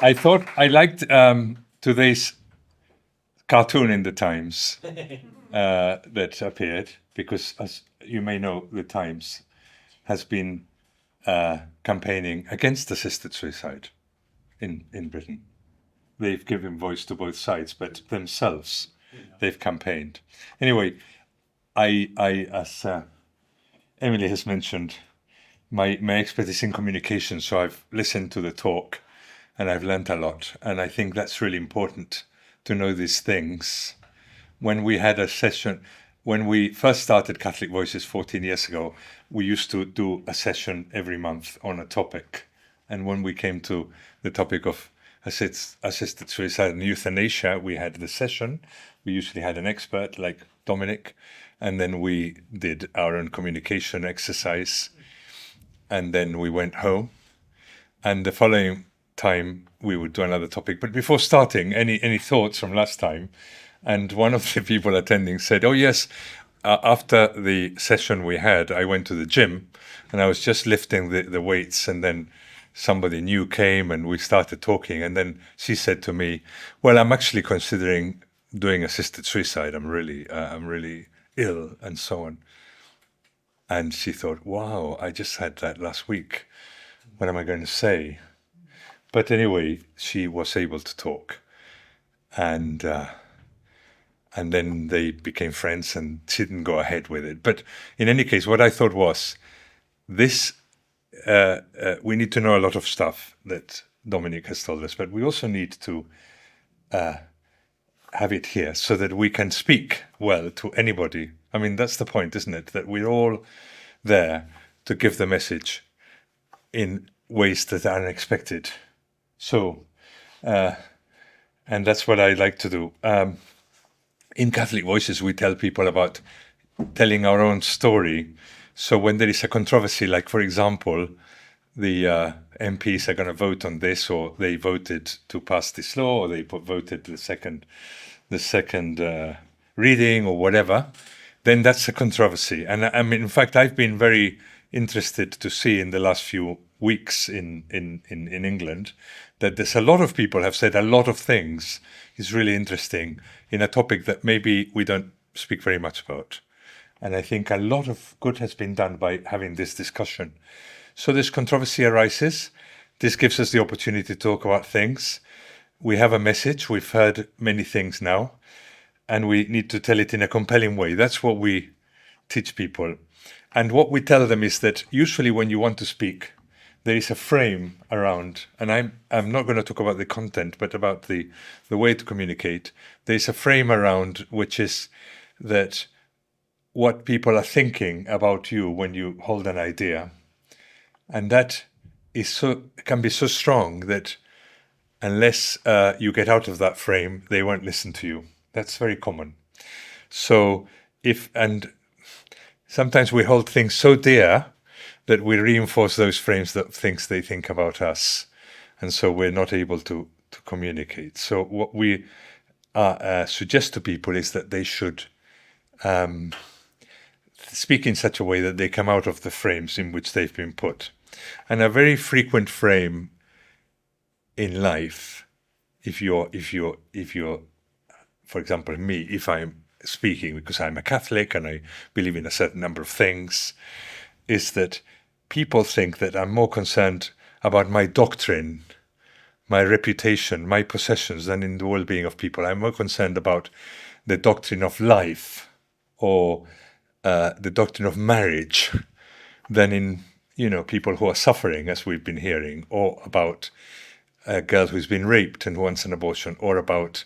I thought I liked today's cartoon in the Times that appeared because, as you may know, the Times has been campaigning against assisted suicide in Britain. They've given voice to both sides, but themselves they've campaigned. Anyway, as Emily has mentioned, my expertise in communication, so I've listened to the talk and I've learnt a lot. And I think that's really important to know these things. When we had a session, when we first started Catholic Voices 14 years ago, we used to do a session every month on a topic. And when we came to the topic of assisted suicide and euthanasia, we had the session. We usually had an expert like Dominic, and then we did our own communication exercise. And then we went home. And the following time we would do another topic. But before starting, any thoughts from last time? And one of the people attending said, "Oh yes, after the session we had, I went to the gym, and I was just lifting the weights, and then somebody new came, and we started talking, and then she said to me, well, I'm actually considering doing assisted suicide. I'm really ill, and so on." And she thought, wow, I just had that last week. What am I going to say? But anyway, she was able to talk, and then they became friends, and she didn't go ahead with it. But in any case, what I thought was, this we need to know a lot of stuff that Dominic has told us, but we also need to have it here so that we can speak well to anybody. I mean, that's the point, isn't it? That we're all there to give the message in ways that are unexpected. So, and that's what I like to do. In Catholic Voices, we tell people about telling our own story. So when there is a controversy, like, for example, the MPs are going to vote on this, or they voted to pass this law, or they voted the second reading, or whatever, then that's a controversy. And I mean, in fact, I've been very interested to see in the last few weeks in England that there's a lot of people have said a lot of things. It's really interesting in a topic that maybe we don't speak very much about. And I think a lot of good has been done by having this discussion. So this controversy arises. This gives us the opportunity to talk about things. We have a message. We've heard many things now, and we need to tell it in a compelling way. That's what we teach people. And what we tell them is that usually when you want to speak, there is a frame around, and I'm not going to talk about the content, but about the way to communicate. There is a frame around, which is that what people are thinking about you when you hold an idea. And that can be so strong that unless you get out of that frame, they won't listen to you. That's very common. So and sometimes we hold things so dear that we reinforce those frames, that things they think about us. And so we're not able to communicate. So what we suggest to people is that they should speak in such a way that they come out of the frames in which they've been put. And a very frequent frame in life, if you're, for example, me, if I'm speaking because I'm a Catholic and I believe in a certain number of things, is that people think that I'm more concerned about my doctrine, my reputation, my possessions than in the well-being of people. I'm more concerned about the doctrine of life or the doctrine of marriage than in, people who are suffering, as we've been hearing, or about a girl who's been raped and wants an abortion, or about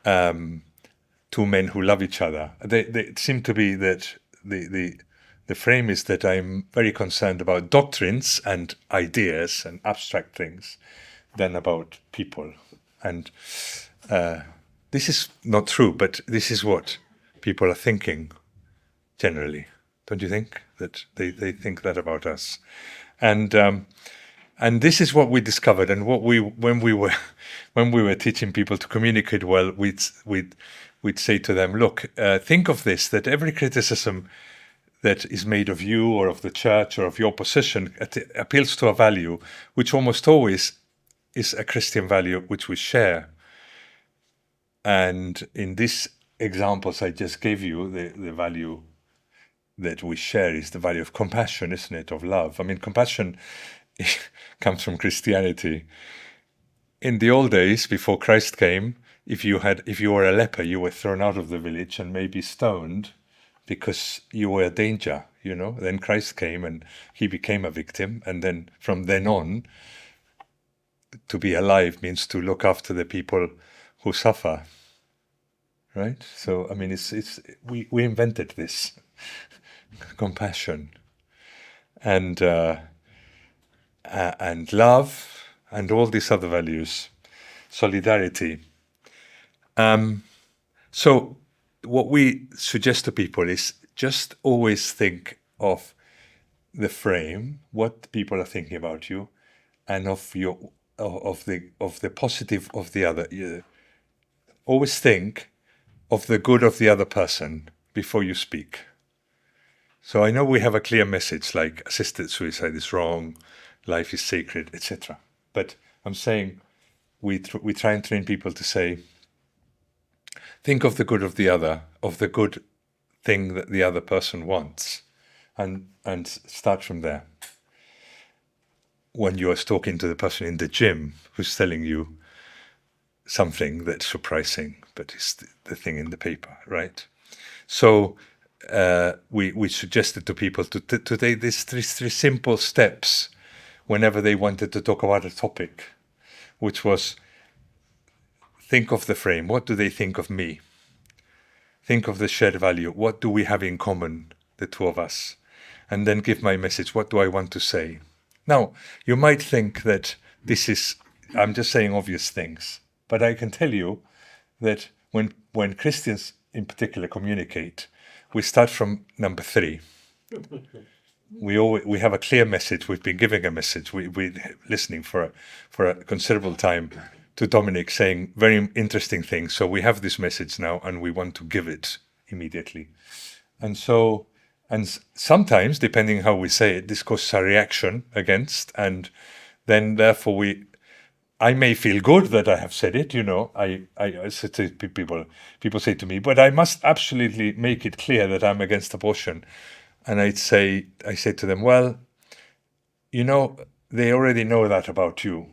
two men who love each other. They seem to be that the frame is that I'm very concerned about doctrines and ideas and abstract things than about people. And this is not true, but this is what people are thinking generally. Don't you think that they think that about us? And this is what we discovered, and what when we were teaching people to communicate well, we'd say to them, look, think of this, that every criticism that is made of you or of the church or of your position appeals to a value which almost always is a Christian value which we share. And in these examples I just gave you, the value that we share is the value of compassion, isn't it? Of love. I mean, compassion comes from Christianity. In the old days, before Christ came, if you were a leper, you were thrown out of the village and maybe stoned because you were a danger, you know. Then Christ came and he became a victim, and then from then on, to be alive means to look after the people who suffer. Right? So I mean, we invented this compassion and love and all these other values, solidarity. So what we suggest to people is just always think of the frame, what people are thinking about you, and of the positive of the other. Always think of the good of the other person before you speak. So I know we have a clear message like assisted suicide is wrong, life is sacred, etc. But I'm saying we try and train people to say, think of the good of the other, of the good thing that the other person wants, and start from there. When you are talking to the person in the gym who's telling you something that's surprising, but it's the thing in the paper, right? So we suggested to people to take these three simple steps whenever they wanted to talk about a topic, which was think of the frame. What do they think of me? Think of the shared value. What do we have in common, the two of us? And then give my message. What do I want to say? Now, you might think that I'm just saying obvious things, but I can tell you that when Christians in particular communicate, we start from number 3. We have a clear message. We've been giving a message. We're listening for a considerable time to Dominic saying very interesting things. So we have this message now and we want to give it immediately. And sometimes, depending how we say it, this causes a reaction against, and then therefore I may feel good that I have said it, you know. I say to people say to me, but I must absolutely make it clear that I'm against abortion. And I say to them, well, you know, they already know that about you.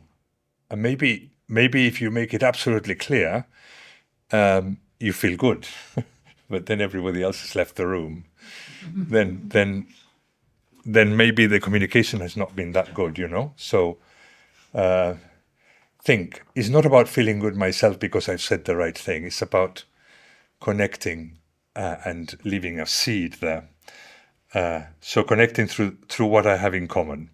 And maybe if you make it absolutely clear, you feel good. But then everybody else has left the room. Then maybe the communication has not been that good, you know. So think it's not about feeling good myself because I've said the right thing. It's about connecting and leaving a seed there. So connecting through what I have in common.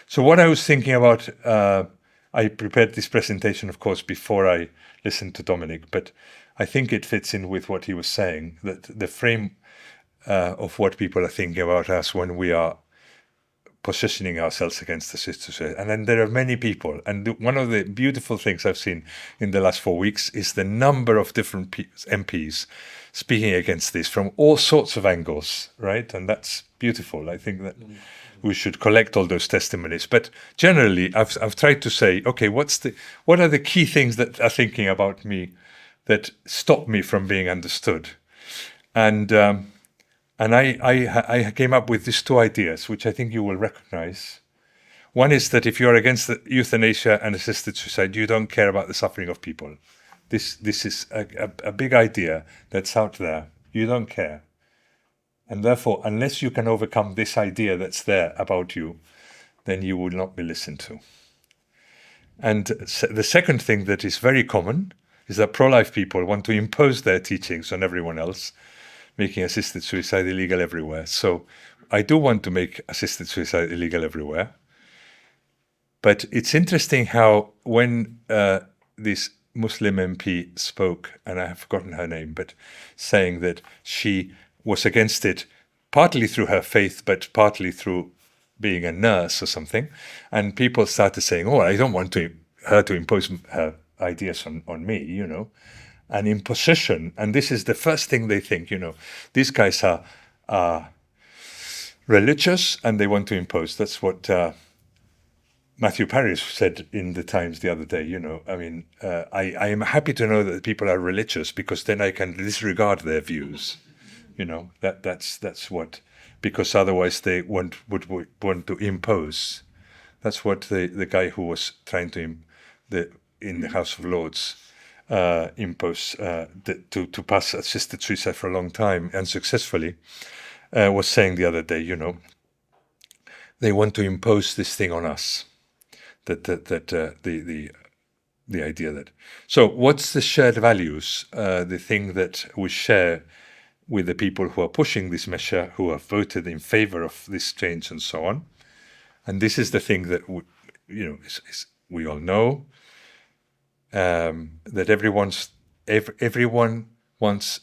So what I was thinking about, I prepared this presentation, of course, before I listened to Dominic, but I think it fits in with what he was saying, that the frame of what people are thinking about us when we are positioning ourselves against the sisters. And then there are many people. And one of the beautiful things I've seen in the last 4 weeks is the number of different MPs speaking against this from all sorts of angles, right? And that's beautiful. I think that we should collect all those testimonies. But generally, I've tried to say, okay, what are the key things that are thinking about me that stop me from being understood? And I came up with these 2 ideas, which I think you will recognize. One is that if you're against the euthanasia and assisted suicide, you don't care about the suffering of people. This is a big idea that's out there. You don't care. And therefore, unless you can overcome this idea that's there about you, then you will not be listened to. And the second thing that is very common is that pro-life people want to impose their teachings on everyone else, making assisted suicide illegal everywhere. So I do want to make assisted suicide illegal everywhere. But it's interesting how when this Muslim MP spoke, and I have forgotten her name, but saying that she was against it partly through her faith, but partly through being a nurse or something. And people started saying, oh, I don't want her to impose her ideas on me, you know. An imposition, and this is the first thing they think, you know, these guys are religious and they want to impose. That's what Matthew Parris said in the Times the other day, I am happy to know that people are religious because then I can disregard their views. That's what, because otherwise they would want to impose. That's what the guy who was trying to in the House of Lords impose to pass assisted suicide for a long time unsuccessfully was saying the other day. They want to impose this thing on us. The idea that. So what's the shared values? The thing that we share with the people who are pushing this measure, who have voted in favor of this change and so on. And this is the thing that we all know, that everyone wants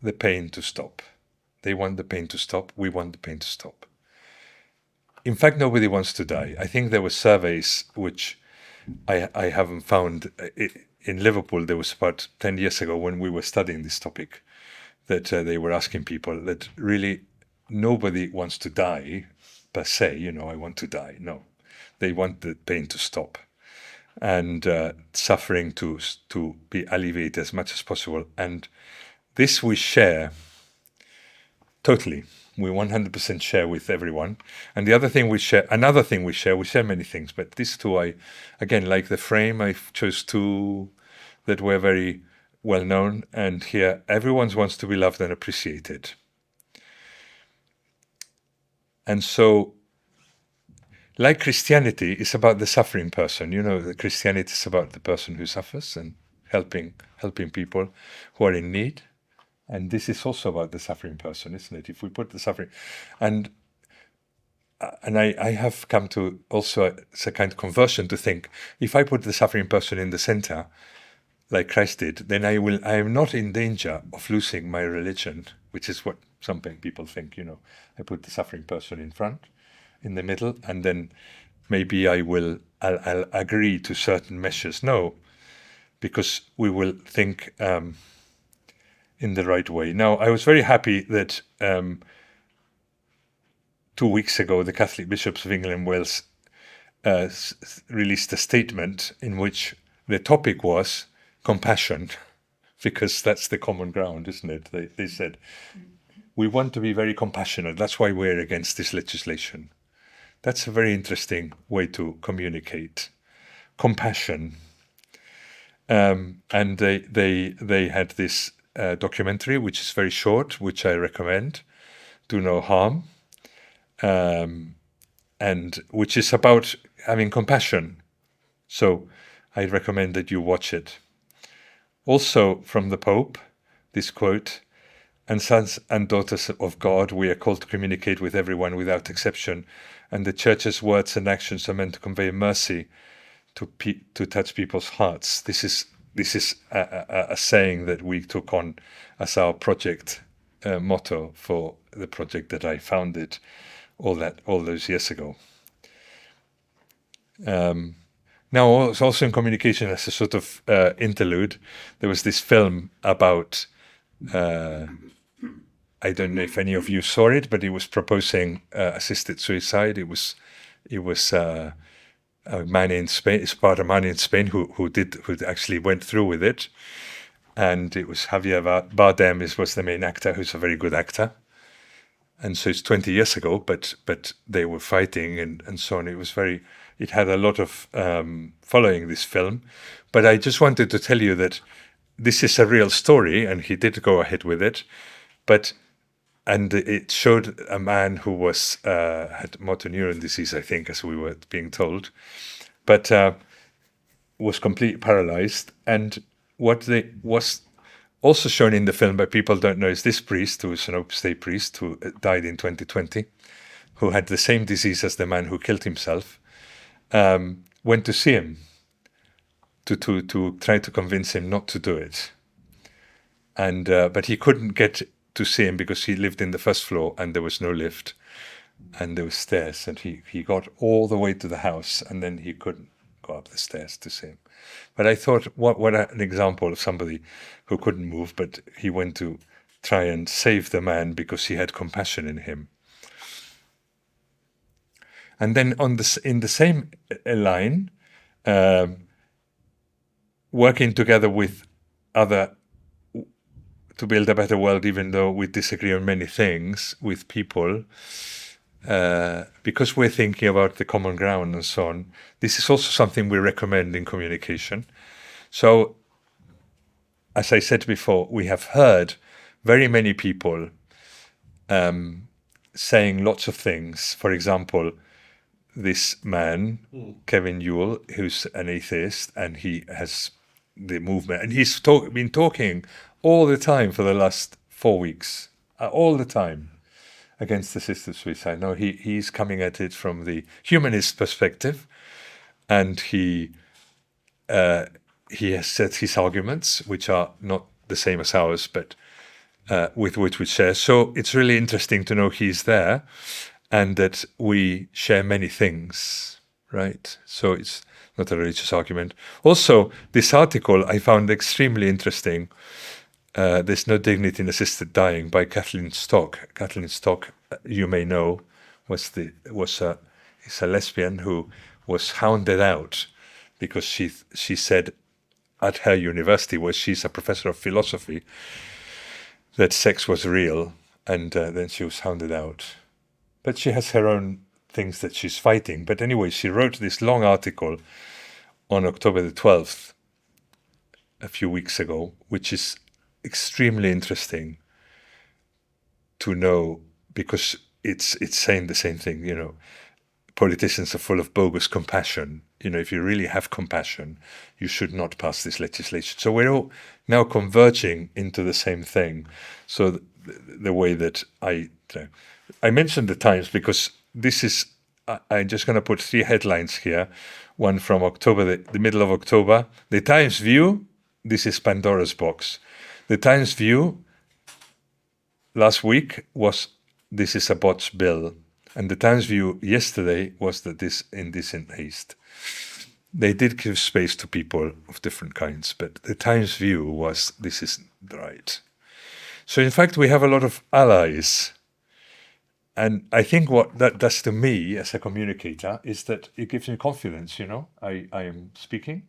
the pain to stop. They want the pain to stop. We want the pain to stop. In fact, nobody wants to die. I think there were surveys which I haven't found. In Liverpool, there was about 10 years ago when we were studying this topic, that they were asking people that really nobody wants to die per se, I want to die. No, they want the pain to stop and suffering to be alleviated as much as possible. And this we share totally. We 100% share with everyone. And the other thing we share, we share many things, but these two, again, like the frame, I chose two that were very well known. And here, everyone wants to be loved and appreciated. And so, like Christianity, it's about the suffering person. The Christianity is about the person who suffers and helping people who are in need. And this is also about the suffering person, isn't it? If we put the suffering, and I have come to also it's a kind of conversion to think, if I put the suffering person in the center, like Christ did, then I am not in danger of losing my religion, which is what some people think. I put the suffering person in front, in the middle, and then maybe I'll agree to certain measures. No, because we will think in the right way. Now, I was very happy that 2 weeks ago, the Catholic bishops of England and Wales released a statement in which the topic was compassion, because that's the common ground, isn't it? They said, we want to be very compassionate. That's why we're against this legislation. That's a very interesting way to communicate compassion. And they had this documentary, which is very short, which I recommend, Do No Harm, and which is about having compassion. So I recommend that you watch it. Also from the Pope, this quote, "And sons and daughters of God, we are called to communicate with everyone without exception, and the Church's words and actions are meant to convey mercy to touch people's hearts." This is a saying that we took on as our project motto for the project that I founded all those years ago. Now, also in communication, as a sort of interlude, there was this film about, I don't know if any of you saw it, but it was proposing assisted suicide. It was a man in Spain. It's about a man in Spain who actually went through with it, and it was Javier Bardem was the main actor, who's a very good actor. And so it's 20 years ago, but they were fighting and so on. It had a lot of following, this film. But I just wanted to tell you that this is a real story, and he did go ahead with it. And it showed a man who had motor neuron disease, I think, as we were being told, but was completely paralyzed. And what was also shown in the film, but people don't know, is this priest, who is an Opus Dei priest, who died in 2020, who had the same disease as the man who killed himself, went to see him to try to convince him not to do it. And but he couldn't get to see him because he lived in the first floor and there was no lift and there were stairs, and he got all the way to the house and then he couldn't go up the stairs to see him. But I thought, what an example of somebody who couldn't move, but he went to try and save the man because he had compassion in him. And then in the same line, working together with other to build a better world, even though we disagree on many things with people, because we're thinking about the common ground and so on. This is also something we recommend in communication. So, as I said before, we have heard very many people saying lots of things. For example, this man, Kevin Yule, who's an atheist, and he has the movement, and he's been talking all the time for the last 4 weeks, all the time, against assisted suicide. No, he's coming at it from the humanist perspective, and he has set his arguments, which are not the same as ours, but with which we share. So it's really interesting to know he's there, and that we share many things, right? So it's not a religious argument. Also, this article I found extremely interesting. There's No Dignity in Assisted Dying by Kathleen Stock. Kathleen Stock, you may know, is a lesbian who was hounded out because she said at her university, where she's a professor of philosophy, that sex was real, and then she was hounded out. But she has her own things that she's fighting. But anyway, she wrote this long article on October the 12th, a few weeks ago, which is extremely interesting to know, because it's saying the same thing. Politicians are full of bogus compassion. If you really have compassion, you should not pass this legislation. So we're all now converging into the same thing. So the way that I mentioned the Times because this is, I'm just going to put 3 headlines here. One from October, the middle of October. The Times View, this is Pandora's box. The Times View last week was, this is a botched bill. And the Times View yesterday was that this in haste. They did give space to people of different kinds, but the Times View was, this isn't right. So in fact, we have a lot of allies. And I think what that does to me as a communicator is that it gives me confidence, I am speaking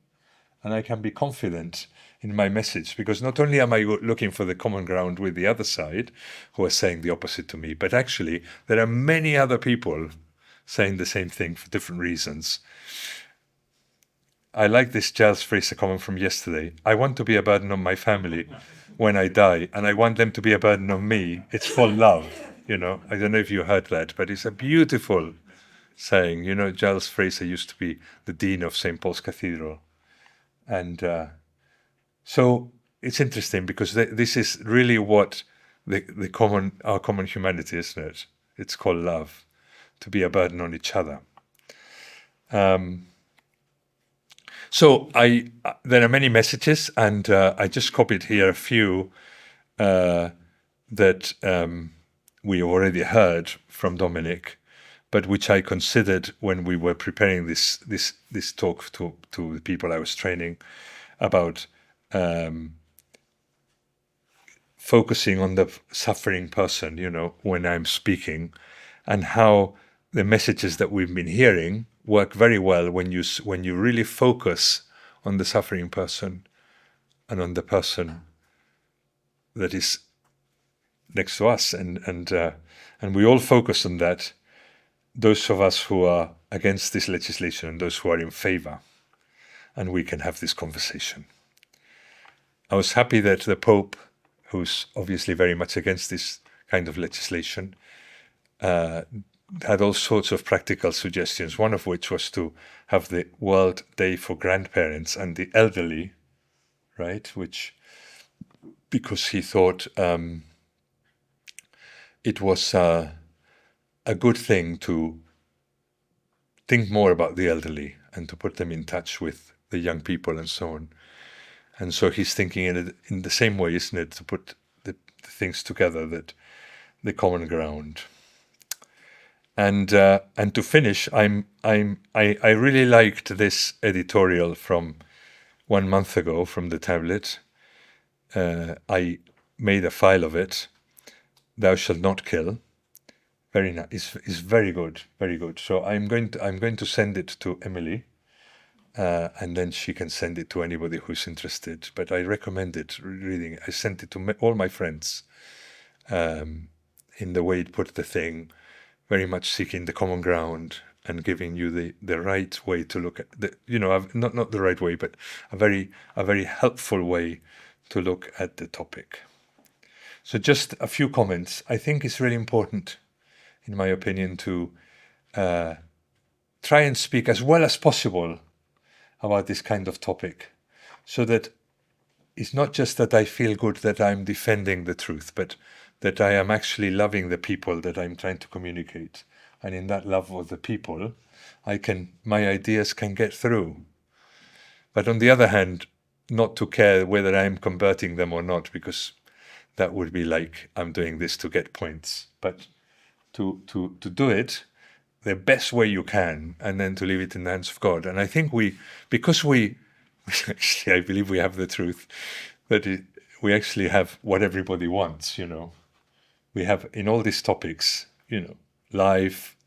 and I can be confident in my message, because not only am I looking for the common ground with the other side who are saying the opposite to me, but actually there are many other people saying the same thing for different reasons. I like this Giles Fraser comment from yesterday. I want to be a burden on my family when I die, and I want them to be a burden on me. It's for love. I don't know if you heard that, but it's a beautiful saying. Giles Fraser used to be the dean of St. Paul's Cathedral. And so it's interesting, because this is really what our common humanity, isn't it? It's called love, to be a burden on each other. So there are many messages, and I just copied here a few that we already heard from Dominic, but which I considered when we were preparing this talk to the people I was training about focusing on the suffering person, when I'm speaking, and how the messages that we've been hearing work very well when you really focus on the suffering person and on the person that is next to us, and we all focus on that. Those of us who are against this legislation and those who are in favor, and we can have this conversation. I was happy that the Pope, who's obviously very much against this kind of legislation, had all sorts of practical suggestions, one of which was to have the World Day for Grandparents and the Elderly, right? Because he thought it was a good thing to think more about the elderly and to put them in touch with the young people and so on. And so he's thinking in the same way, isn't it, to put the things together, that the common ground. And to finish, I really liked this editorial from 1 month ago from the tablet. I made a file of it. Thou shalt not kill. Very nice. It's very good, very good. So I'm going to send it to Emily, and then she can send it to anybody who's interested. But I recommend it, reading it. I sent it to all my friends. In the way it put the thing, very much seeking the common ground and giving you the right way to look at the, not the right way, but a very helpful way to look at the topic. So just a few comments. I think it's really important, in my opinion, to try and speak as well as possible about this kind of topic, so that it's not just that I feel good that I'm defending the truth, but that I am actually loving the people that I'm trying to communicate. And in that love of the people, my ideas can get through. But on the other hand, not to care whether I'm converting them or not, because that would be like I'm doing this to get points. But to do it the best way you can, and then to leave it in the hands of God. And I think actually, I believe we have the truth, that we actually have what everybody wants, We have, in all these topics, life,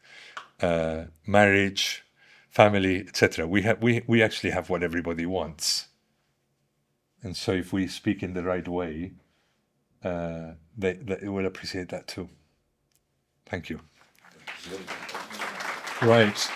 marriage, family, etc. We actually have what everybody wants. And so if we speak in the right way, they will appreciate that too. Thank you. Right.